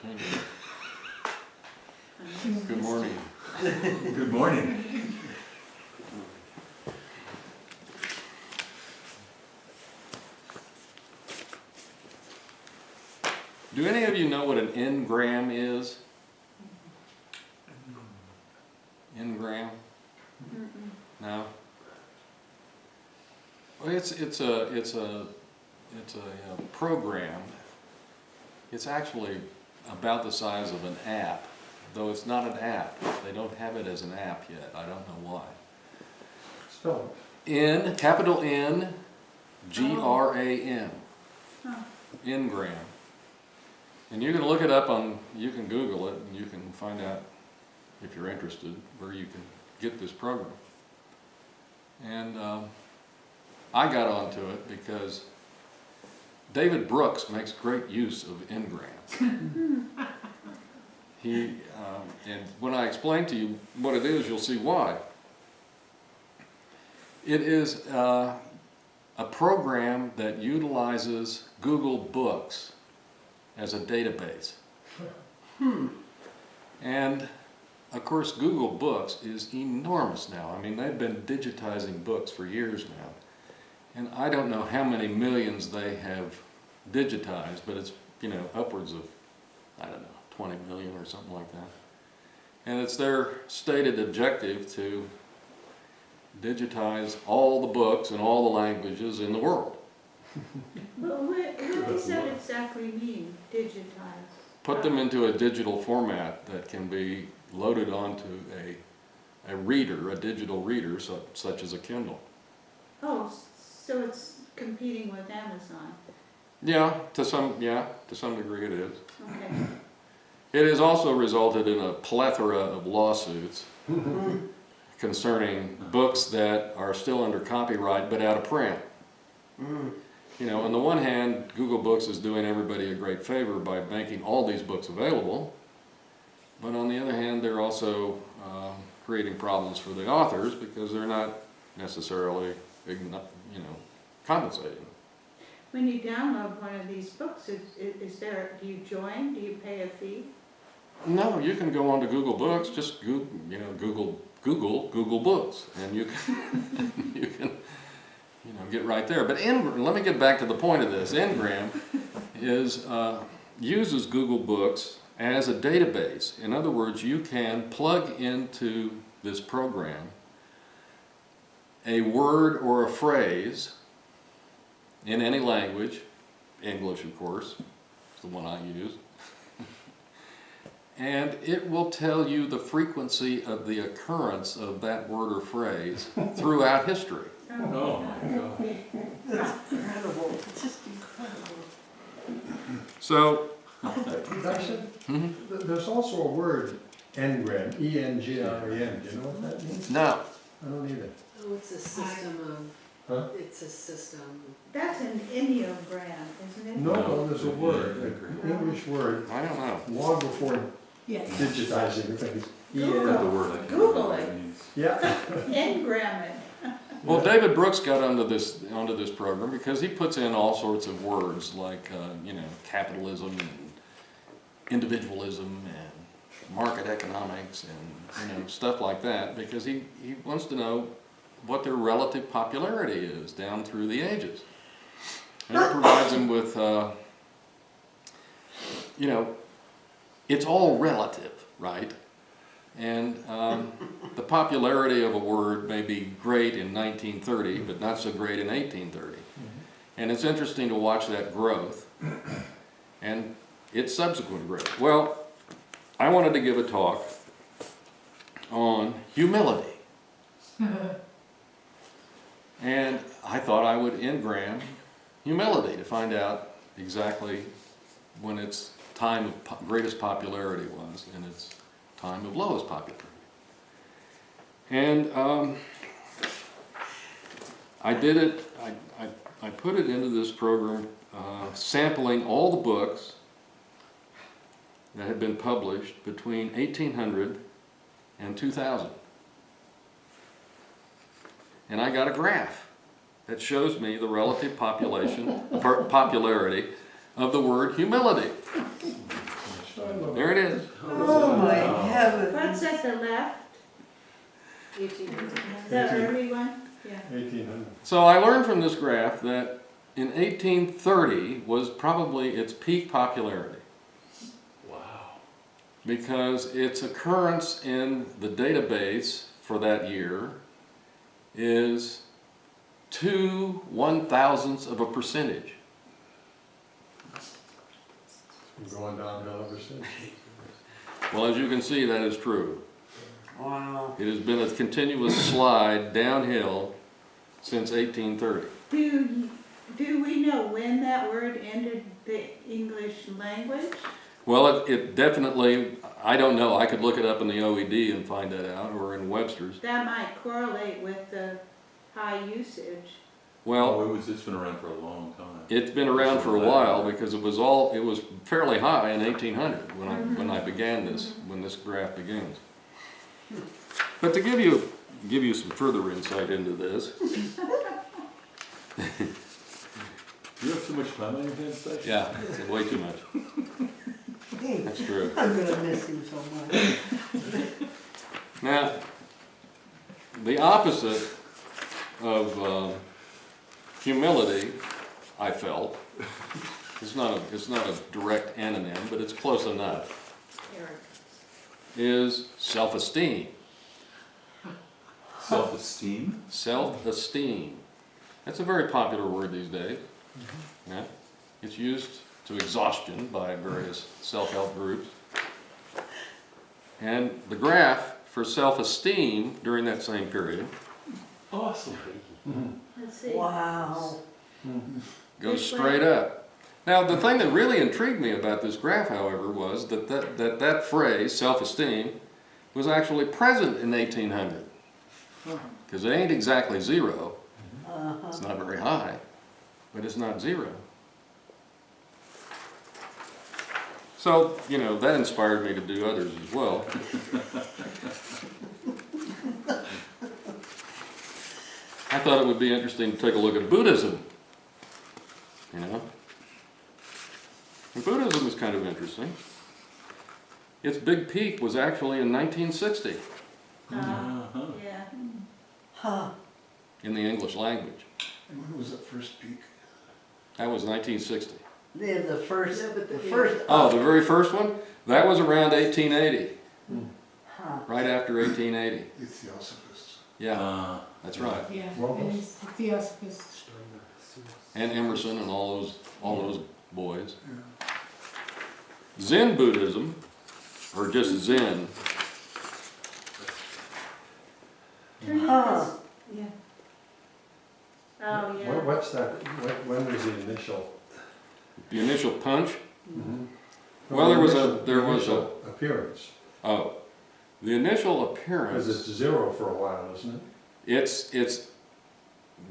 opportunity. Good morning. Good morning. Do any of you know what an engram is? Engram? No. Well, it's a program. It's actually about the size of an app, though it's not an app. They don't have it as an app yet. I don't know why. Spell N, capital N, G-R-A-M. Engram. And you can look it up on, you can Google it, and you can find out, if you're interested, where you can get this program. And I got onto it because David Brooks makes great use of engrams. And when I explain to you what it is, you'll see why. It is a program that utilizes Google Books as a database. And of course, Google Books is enormous now. I mean, they've been digitizing books for years now. And I don't know how many millions they have digitized, but it's, upwards of, I don't know, 20 million or something like that. And it's their stated objective to digitize all the books in all the languages in the world. Well, what does that exactly mean, digitize? Put them into a digital format that can be loaded onto a reader, a digital reader, such as a Kindle. Oh, so it's competing with Amazon. Yeah, to some degree it is. Okay. It has also resulted in a plethora of lawsuits concerning books that are still under copyright but out of print. On the one hand, Google Books is doing everybody a great favor by making all these books available, but on the other hand, they're also creating problems for the authors because they're not necessarily, compensating. When you download one of these books, do you join? Do you pay a fee? No, you can go onto Google Books, just Google Books, and you can get right there. But let me get back to the point of this. Ngram uses Google Books as a database. In other words, you can plug into this program a word or a phrase in any language, English of course, is the one I use, and it will tell you the frequency of the occurrence of that word or phrase throughout history. Oh my God. That's incredible. It's just incredible. So, Daishin, there's also a word, engram, E-N-G-R-A-M. Do you know what that means? no. I don't either. Oh, it's a system of, Huh? it's a system. That's an Enneagram, isn't it? No, there's a word, an English word, I don't know. long before Yeah. digitizing things. Google. Google it. Yeah. Engram it. Well, David Brooks got onto this program because he puts in all sorts of words like capitalism and individualism and market economics and stuff like that, because he wants to know what their relative popularity is down through the ages. And it provides him with it's all relative, right? And the popularity of a word may be great in 1930, but not so great in 1830. And it's interesting to watch that growth and its subsequent growth. Well, I wanted to give a talk on humility. And I thought I would engram humility to find out exactly when its time of greatest popularity was and its time of lowest popularity. And I did it, I put it into this program sampling all the books that had been published between 1800 and 2000. And I got a graph that shows me the relative popularity of the word humility. There it is. Oh my heavens. What's at the left? 1800. The early one? Yeah. 1800. So I learned from this graph that in 1830 was probably its peak popularity. Wow. Because its occurrence in the database for that year is 0.02%. Been going downhill ever since. Well, as you can see, that is true. Wow. It has been a continuous slide downhill since 1830. Do we know when that word entered the English language? Well, it definitely, I don't know, I could look it up in the OED and find that out, or in Webster's. That might correlate with the high usage. Well, It's been around for a long time. it's been around for a while because it was fairly high in 1800 when I began this, when this graph begins. But to give you some further insight into this, You have too much time on your hands, Daishin? yeah, it's way too much. That's true. I'm gonna miss him so much. Now, the opposite of humility, I felt, it's not a direct anonym, but it's close enough, is self-esteem. Self-esteem? Self-esteem. That's a very popular word these days. Yeah. It's used to exhaustion by various self-help groups. And the graph for self-esteem during that same period Awesome. Let's see. Wow. goes straight up. Now, the thing that really intrigued me about this graph, however, was that phrase, self-esteem, was actually present in 1800. Because it ain't exactly zero. It's not very high, but it's not zero. So, that inspired me to do others as well. I thought it would be interesting to take a look at Buddhism. And Buddhism is kind of interesting. Its big peak was actually in 1960 Yeah. Huh. in the English language. And when was the first peak? That was 1960. They're the first, Yeah, but the first. Oh, the very first one? That was around 1880, Huh. right after 1880. The Theosophists. Yeah, that's right. Yeah, Well, it is the Theosophist. And Emerson and all those boys. Yeah. Zen Buddhism, or just Zen, Huh. Yeah. Oh, yeah. What's that, when was the initial? the initial punch. Mm-hmm. Well, there was a appearance. Oh, the initial Because appearance. it's zero for a while, isn't it? It's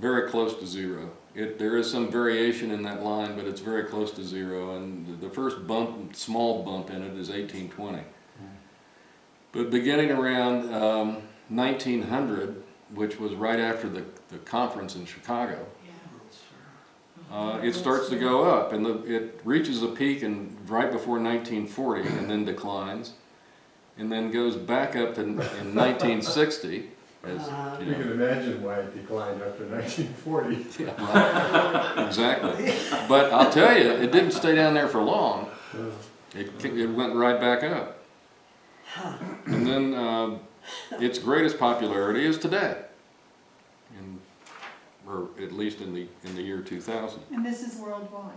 very close to zero. There is some variation in that line, but it's very close to zero. And the first small bump in it is 1820. But beginning around 1900, which was right after the conference in Chicago, it starts to go up, and it reaches a peak right before 1940, and then declines, and then goes back up in 1960. As, You can imagine why it declined after 1940. Yeah, right. Exactly. But I'll tell you, it didn't stay down there for long. It went right back up. And then its greatest popularity is today, or at least in the year 2000. And this is worldwide.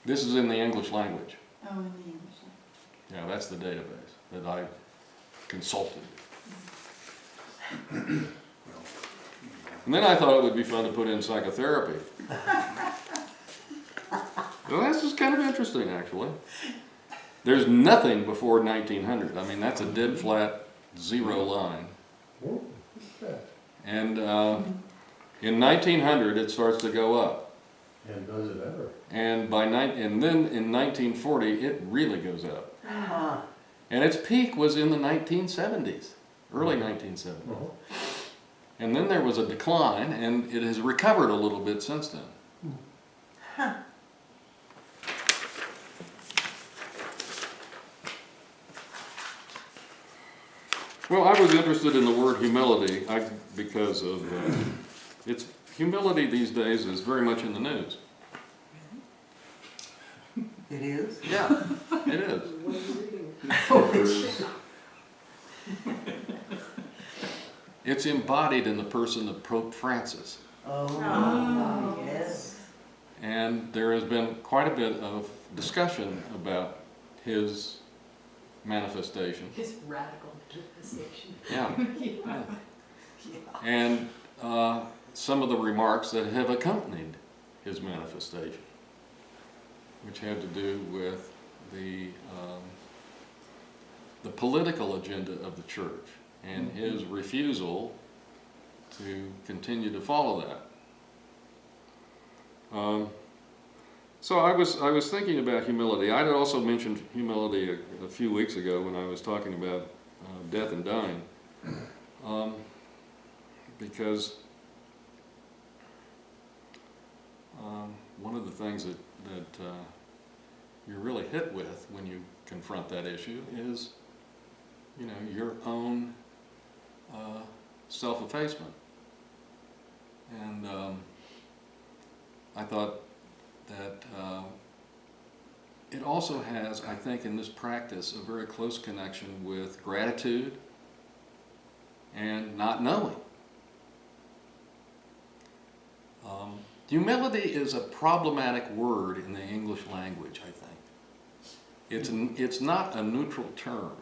This is in the English language. Oh, in the English language. Yeah, that's the database that I consulted. And then I thought it would be fun to put in psychotherapy. Well, this is kind of interesting, actually. There's nothing before 1900. I mean, that's a dead flat zero line. Oh, what's that? And in 1900, it starts to go up. And does it ever? And then in 1940, it really goes up. Huh. And its peak was in the 1970s, early 1970s. Uh-huh. And then there was a decline, and it has recovered a little bit since then. Well, I was interested in the word humility because of humility these days is very much in the news. It is? Yeah, it is. It's embodied in the person of Pope Francis. Oh, yes. And there has been quite a bit of discussion about his manifestation. His radical manifestation. Yeah. Yeah. And some of the remarks that have accompanied his manifestation, which had to do with the political agenda of the church and his refusal to continue to follow that. So I was thinking about humility. I had also mentioned humility a few weeks ago when I was talking about death and dying, because one of the things that you're really hit with when you confront that issue is, you know, your own self-effacement. And I thought that it also has, I think, in this practice, a very close connection with gratitude and not knowing. Humility is a problematic word in the English language, I think. It's not a neutral term.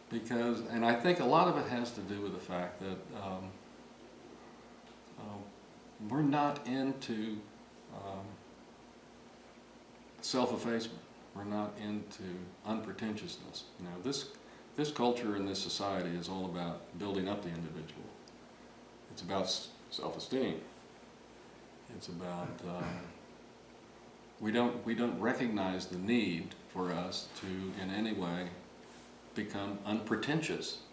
Because, and I think a lot of it has to do with the fact that we're not into self-effacement. We're not into unpretentiousness. You know, this culture and this society is all about building up the individual. It's about self-esteem. It's about we don't recognize the need for us to in any way become unpretentious.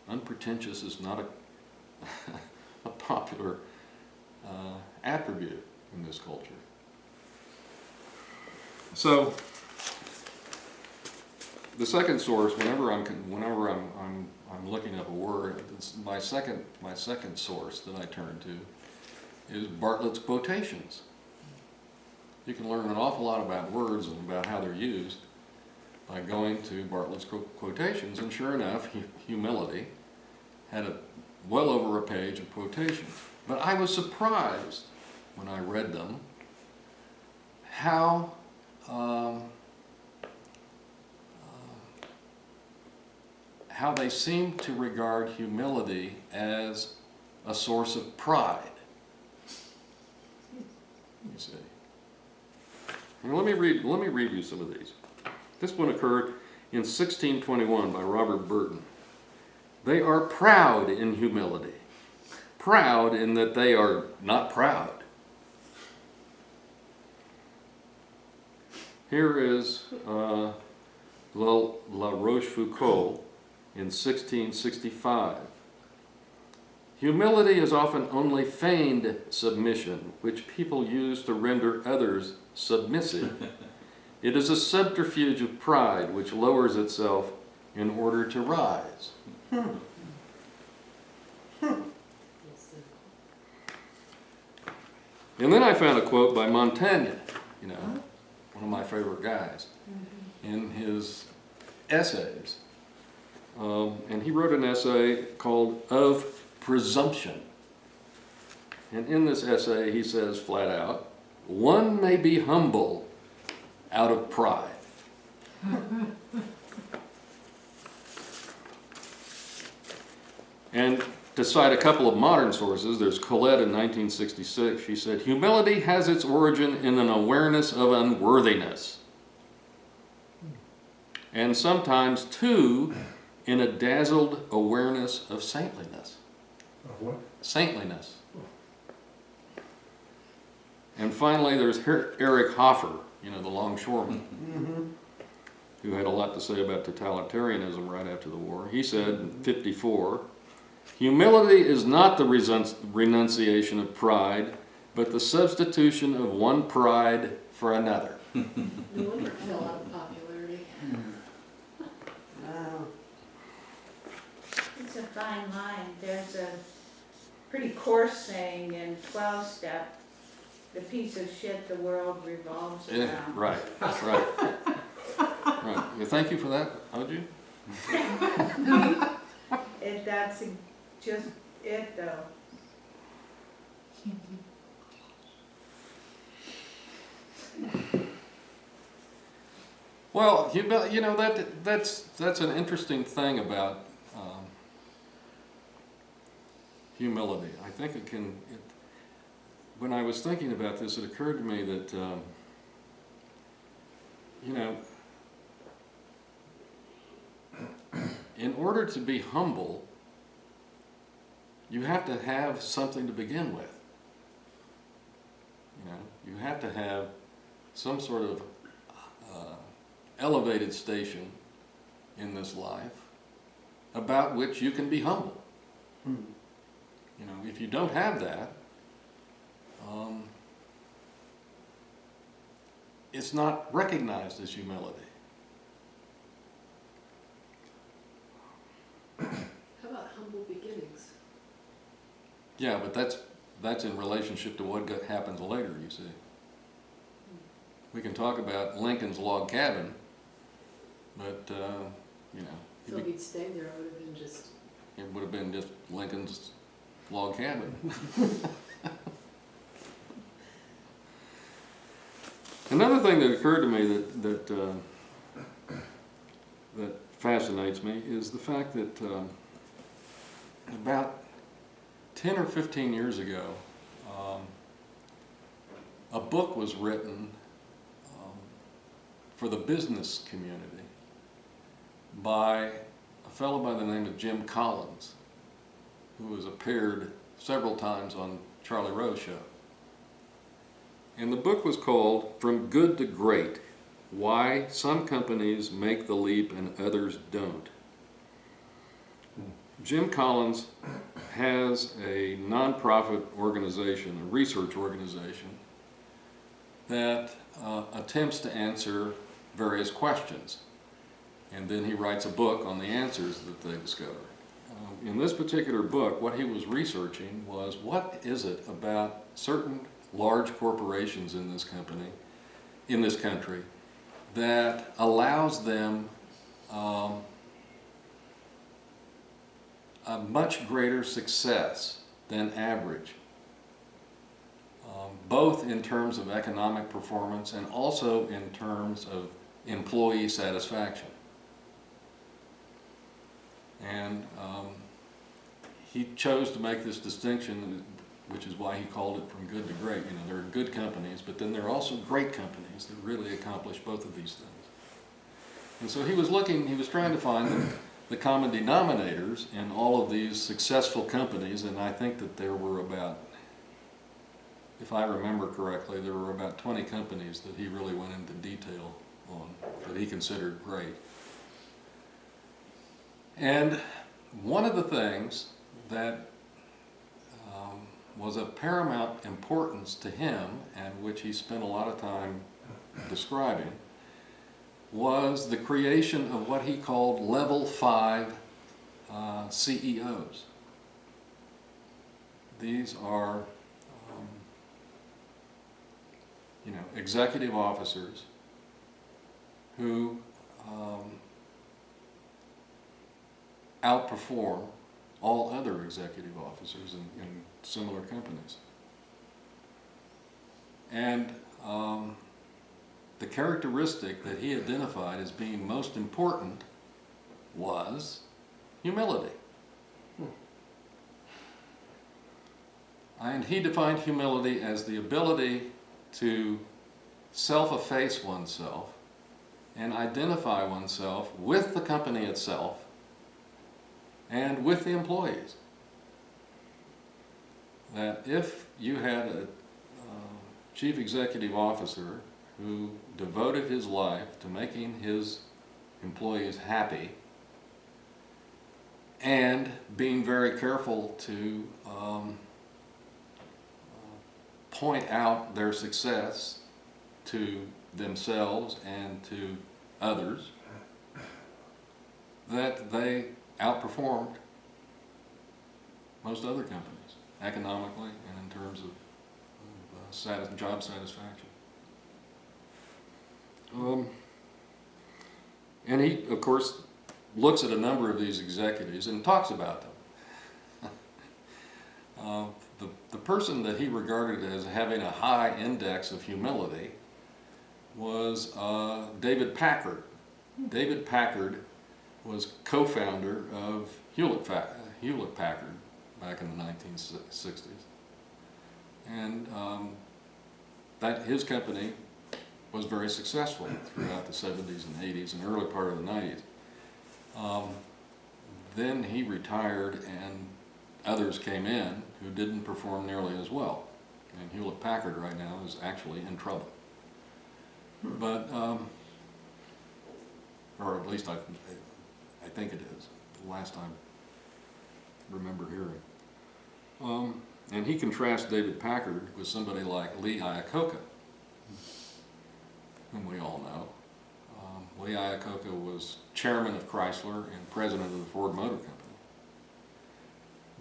Unpretentious is not a popular attribute in this culture. So the second source, whenever I'm looking up a word, my second source that I turn to is Bartlett's quotations. You can learn an awful lot about words and about how they're used by going to Bartlett's quotations, and sure enough, humility had well over a page of quotations. But I was surprised when I read them how they seem to regard humility as a source of pride. You see. And let me read you some of these. This one occurred in 1621 by Robert Burton. They are proud in humility. Proud in that they are not proud. Here is La Rochefoucauld in 1665. Humility is often only feigned submission, which people use to render others submissive. It is a subterfuge of pride which lowers itself in order to rise. And then I found a quote by Montaigne, you know, one of my favorite guys, in his essays. And he wrote an essay called Of Presumption. And in this essay he says flat out, one may be humble out of pride. And to cite a couple of modern sources, there's Colette in 1966. She said, humility has its origin in an awareness of unworthiness. And sometimes, too, in a dazzled awareness of saintliness. Of what? Saintliness. And finally, there's Erich Hoffer, you know, the longshoreman, who had a lot to say about totalitarianism right after the war. He said in 1954, humility is not the renunciation of pride, but the substitution of one pride for another. No wonder it fell out of popularity. Wow. fine line. There's a pretty coarse saying in 12-step, the piece of shit the world revolves Yeah, around. right, right. Right. Yeah, thank you for that, Oju. That's just it, though. Well, you know that's an interesting thing about humility. I think when I was thinking about this, it occurred to me that you know, in order to be humble, you have to have something to begin with. You know, you have to have some sort of elevated station in this life about which you can be humble. You know, if you don't have that, it's not recognized as humility. How about humble beginnings? Yeah, but that's in relationship to what happens later, you see. We can talk about Lincoln's log cabin, but, you know, So if he'd stayed there, it would have been just, it would have been just Lincoln's log cabin. Another thing that occurred to me that fascinates me is the fact that about 10 or 15 years ago, a book was written for the business community by a fellow by the name of Jim Collins, who has appeared several times on Charlie Rowe's show. And the book was called From Good to Great: Why Some Companies Make the Leap and Others Don't. Jim Collins has a nonprofit organization, a research organization, that attempts to answer various questions. And then he writes a book on the answers that they discover. In this particular book, what he was researching was, what is it about certain large corporations in this country, that allows them a much greater success than average, both in terms of economic performance and also in terms of employee satisfaction. And he chose to make this distinction, which is why he called it From Good to Great. You know, there are good companies, but then there are also great companies that really accomplish both of these things. And so he was trying to find the common denominators in all of these successful companies, and I think that there were about, if I remember correctly, there were about 20 companies that he really went into detail on, that he considered great. And one of the things that was of paramount importance to him, and which he spent a lot of time describing, was the creation of what he called level 5 CEOs. These are you know, executive officers who outperform all other executive officers in similar companies. And the characteristic that he identified as being most important was humility. And he defined humility as the ability to self-efface oneself and identify oneself with the company itself and with the employees. That if you had a chief executive officer who devoted his life to making his employees happy and being very careful to point out their success to themselves and to others, that they outperformed most other companies, economically and in terms of job satisfaction. And he, of course, looks at a number of these executives and talks about them. The person that he regarded as having a high index of humility was David Packard. David Packard was co-founder of Hewlett-Packard back in the 1960s. And that his company was very successful throughout the 70s and 80s and early part of the 90s. Then he retired and others came in who didn't perform nearly as well. And Hewlett-Packard right now is actually in trouble. But, or at least I think it is, the last I remember hearing. And he contrasts David Packard with somebody like Lee Iacocca, whom we all know. Lee Iacocca was chairman of Chrysler and president of the Ford Motor Company,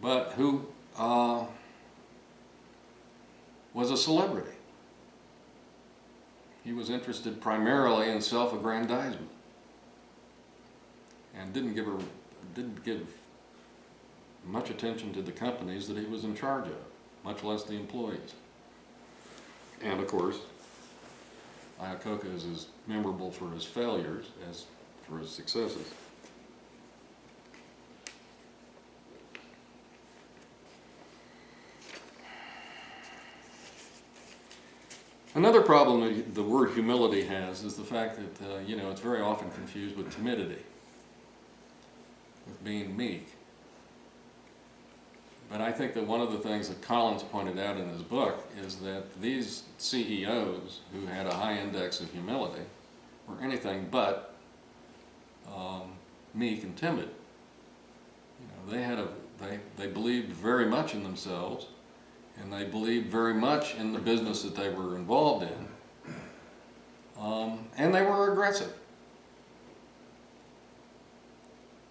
but who was a celebrity. He was interested primarily in self-aggrandizement and didn't give much attention to the companies that he was in charge of, much less the employees. And of course, Iacocca is as memorable for his failures as for his successes. Another problem that the word humility has is the fact that, it's very often confused with timidity, with being meek. But I think that one of the things that Collins pointed out in his book is that these CEOs who had a high index of humility were anything but meek and timid. They believed very much in themselves, and they believed very much in the business that they were involved in, and they were aggressive.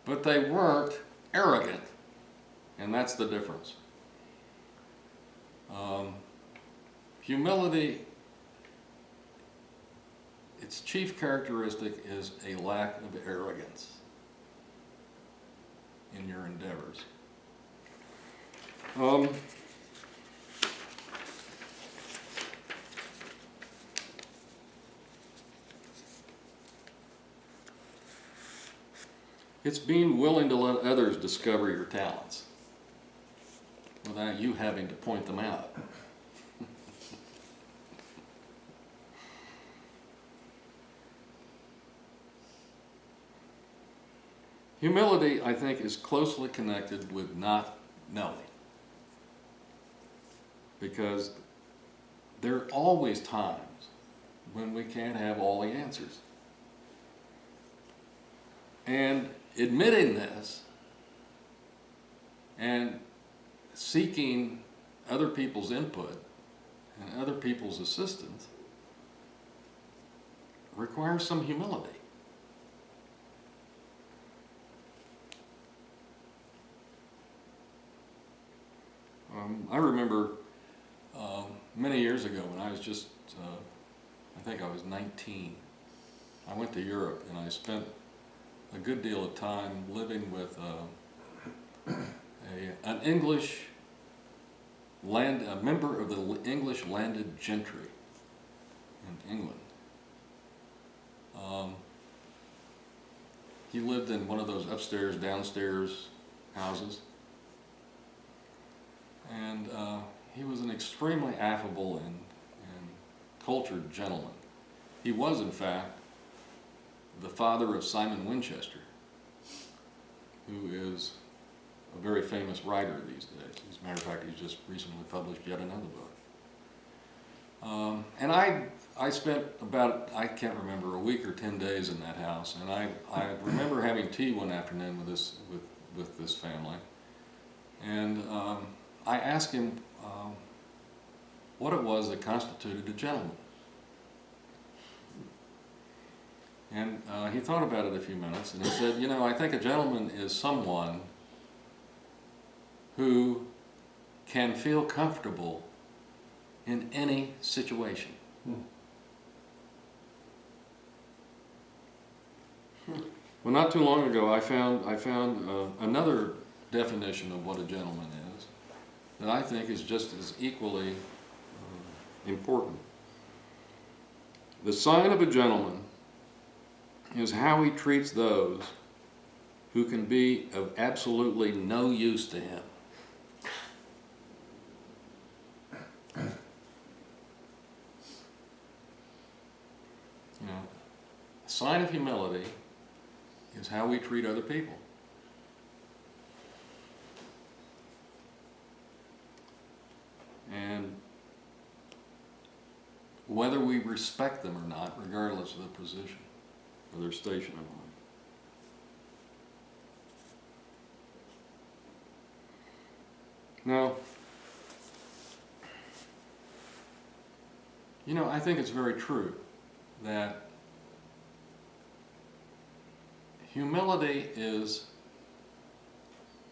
But they weren't arrogant. And that's the difference. Humility, its chief characteristic is a lack of arrogance in your endeavors. It's being willing to let others discover your talents without you having to point them out. Humility, I think, is closely connected with not knowing. Because there are always times when we can't have all the answers. And admitting this and seeking other people's input and other people's assistance requires some humility. I remember many years ago when I was just, I think I was 19, I went to Europe and I spent a good deal of time living with an English a member of the English landed gentry in England. He lived in one of those upstairs, downstairs houses, and he was an extremely affable and cultured gentleman. He was, in fact, the father of Simon Winchester, who is a very famous writer these days. As a matter of fact, he's just recently published yet another book. And I spent about, I can't remember, a week or 10 days in that house, and I remember having tea one afternoon with this family, and I asked him what it was that constituted a gentleman. And he thought about it a few minutes, and he said, I think a gentleman is someone who can feel comfortable in any situation. Well, not too long ago, I found another definition of what a gentleman is that I think is just as equally important. The sign of a gentleman is how he treats those who can be of absolutely no use to him. You know, a sign of humility is how we treat other people. And whether we respect them or not, regardless of their position or their station in life. Now, you know, I think it's very true that humility is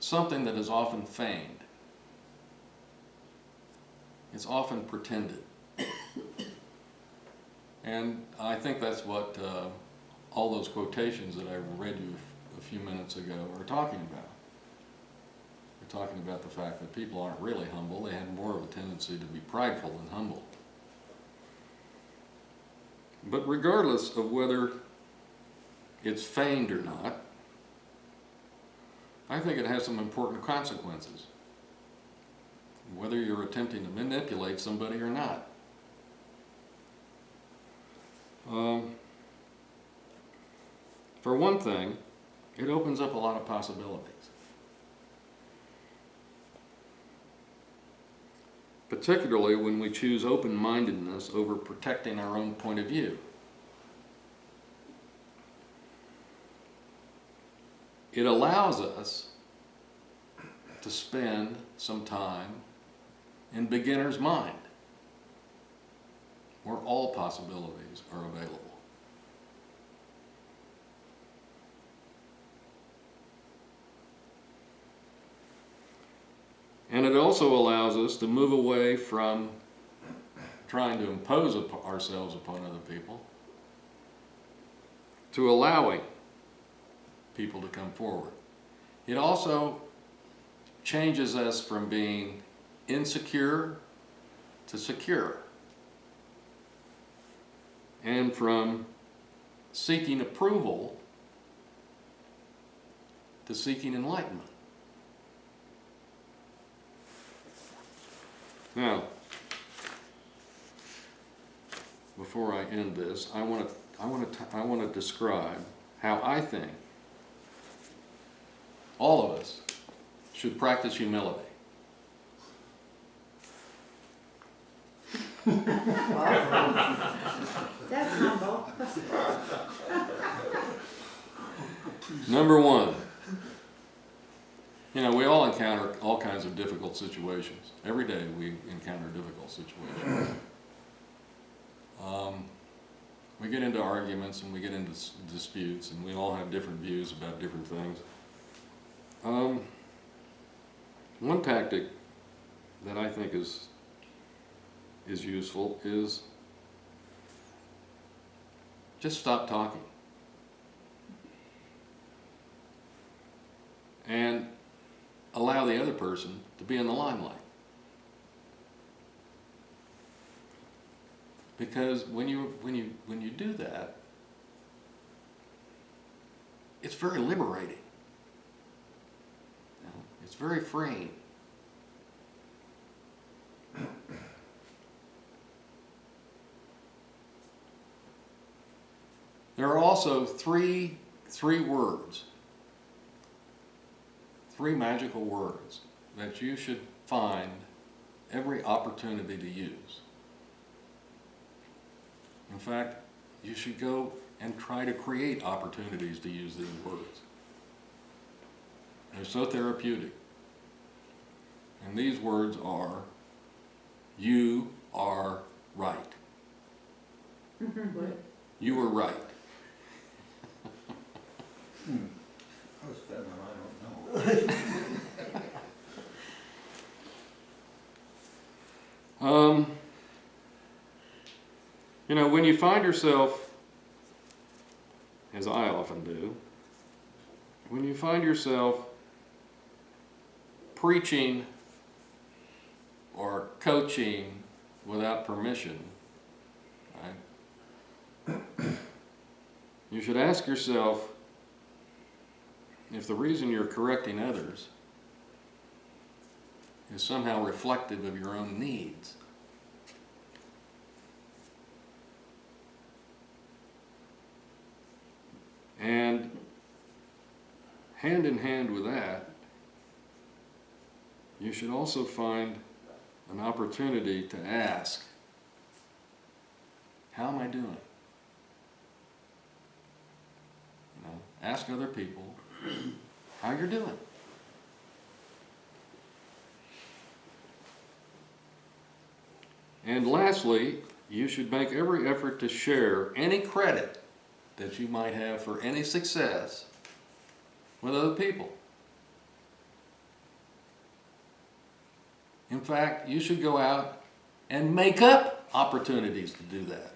something that is often feigned. It's often pretended. And I think that's what all those quotations that I read you a few minutes ago are talking about. They're talking about the fact that people aren't really humble. They have more of a tendency to be prideful than humble. But regardless of whether it's feigned or not, I think it has some important consequences, whether you're attempting to manipulate somebody or not. For one thing, it opens up a lot of possibilities. Particularly when we choose open-mindedness over protecting our own point of view. It allows us to spend some time in beginner's mind, where all possibilities are available. And it also allows us to move away from trying to impose ourselves upon other people to allowing people to come forward. It also changes us from being insecure to secure, and from seeking approval to seeking enlightenment. Now, before I end this, I want to describe how I think all of us should practice humility. That's humble. Number one, you know, we all encounter all kinds of difficult situations. Every day we encounter difficult situations. We get into arguments and we get into disputes, and we all have different views about different things. One tactic that I think is useful is just stop talking and allow the other person to be in the limelight. Because when you do that, it's very liberating. You know, it's very freeing. There are also three words, three magical words that you should find every opportunity to use. In fact, you should go and try to create opportunities to use these words. They're so therapeutic. And these words are, you are right. What? You were right. How's that one? I don't know. You know, when you find yourself, as I often do, when you find yourself preaching or coaching without permission, right, you should ask yourself if the reason you're correcting others is somehow reflective of your own needs. And hand in hand with that, you should also find an opportunity to ask, how am I doing? You know, ask other people how you're doing. And lastly, you should make every effort to share any credit that you might have for any success with other people. In fact, you should go out and make up opportunities to do that.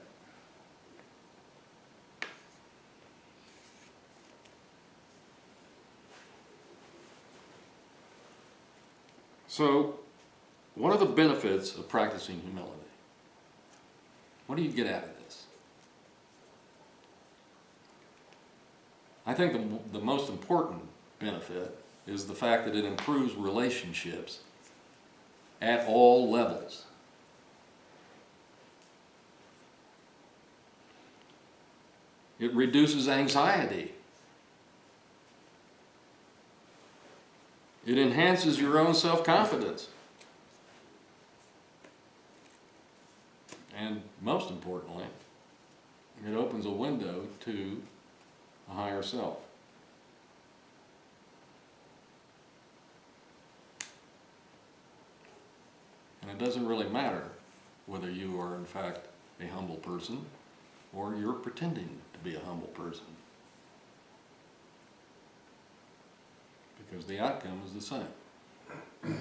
So, what are the benefits of practicing humility? What do you get out of this? I think the most important benefit is the fact that it improves relationships at all levels. It reduces anxiety. It enhances your own self-confidence. And most importantly, it opens a window to a higher self. And it doesn't really matter whether you are in fact a humble person or you're pretending to be a humble person, because the outcome is the same.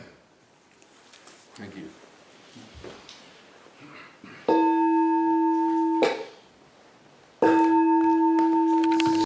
Thank you.